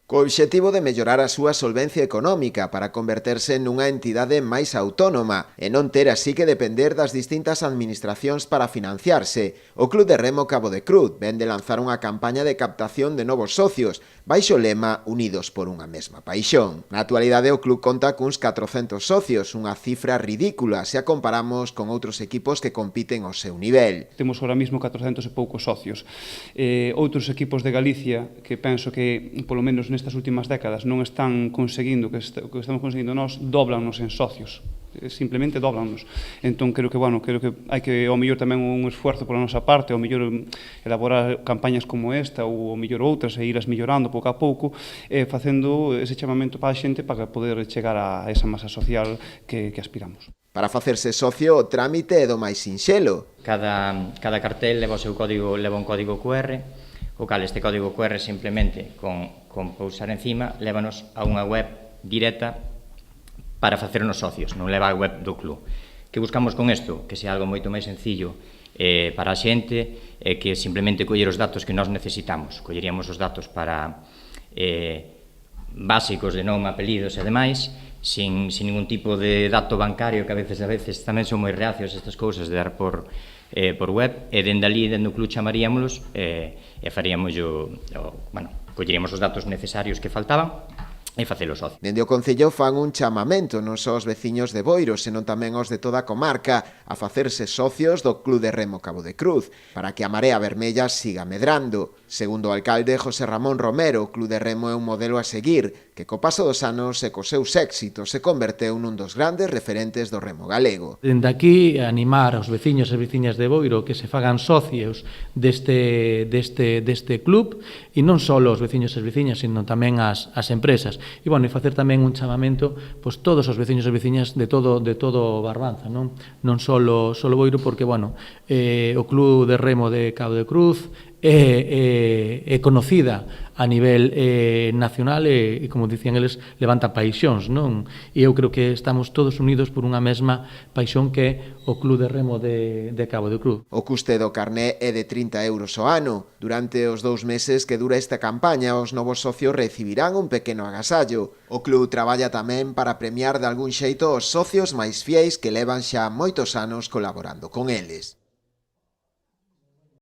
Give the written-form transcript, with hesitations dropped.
Co obxectivo de mellorar a súa solvencia económica para converterse nunha entidade máis autónoma e non ter así que depender das distintas administracións para financiarse, o Club de Remo Cabo de Cruz ven de lanzar unha campaña de captación de novos socios, baixo o lema Unidos por unha mesma paixón. Na actualidade o club conta cuns 400 socios, unha cifra ridícula se a comparamos con outros equipos que compiten ao seu nivel. Temos ahora mismo 400 e poucos socios. Outros equipos de Galicia que penso que, polo menos nestas últimas décadas, non están conseguindo que estamos conseguindo nós, doblannos en socios. Simplemente doblannos. Entón, creo que hai que, ao mellor, tamén un esfuerzo pola nosa parte, ao mellor elaborar campañas como esta, ou ao mellor outras, e irlas mellorando pouco a pouco, facendo ese chamamento para a xente para poder chegar a esa masa social que aspiramos. Para facerse socio, o trámite é do máis sinxelo. Cada cartel leva un código QR, o cal este código QR simplemente con pousar encima lévanos a unha web directa para facernos socios, non leva a web do club. Que buscamos con isto? Que sea algo moito máis sencillo para a xente, que simplemente coller os datos que nós necesitamos. Colleríamos os datos para básicos de nome, apelidos e demais, sin ningún tipo de dato bancario, que a veces tamén son moi reacios estas cousas de dar por web, e dende ali, dende o club, chamaríamos e faríamos colleríamos os datos necesarios que faltaban e facelo socio. Dende o Concello fan un chamamento non só aos veciños de Boiro, senón tamén aos de toda a comarca a facerse socios do Club de Remo Cabo de Cruz, para que a Marea Vermella siga medrando. Segundo o alcalde José Ramón Romero, o Club de Remo é un modelo a seguir, que co paso dos anos e cos seus éxitos se converteu nun dos grandes referentes do remo galego. Dende aquí, animar aos veciños e veciñas de Boiro que se fagan socios deste club, e non só os veciños e veciñas, sino tamén as empresas. E, e facer tamén un chamamento, pois, todos os veciños e veciñas de todo Barbanza, non só Boiro, porque, o Club de Remo de Cabo de Cruz é conocida a nivel nacional e, como dicían eles, levanta paixóns, non? E eu creo que estamos todos unidos por unha mesma paixón que é o Club de Remo de Cabo de Cruz. O custe do carné é de 30 euros ao ano. Durante os 2 meses que dura esta campaña, os novos socios recibirán un pequeno agasallo. O club traballa tamén para premiar de algún xeito os socios máis fiéis que levan xa moitos anos colaborando con eles.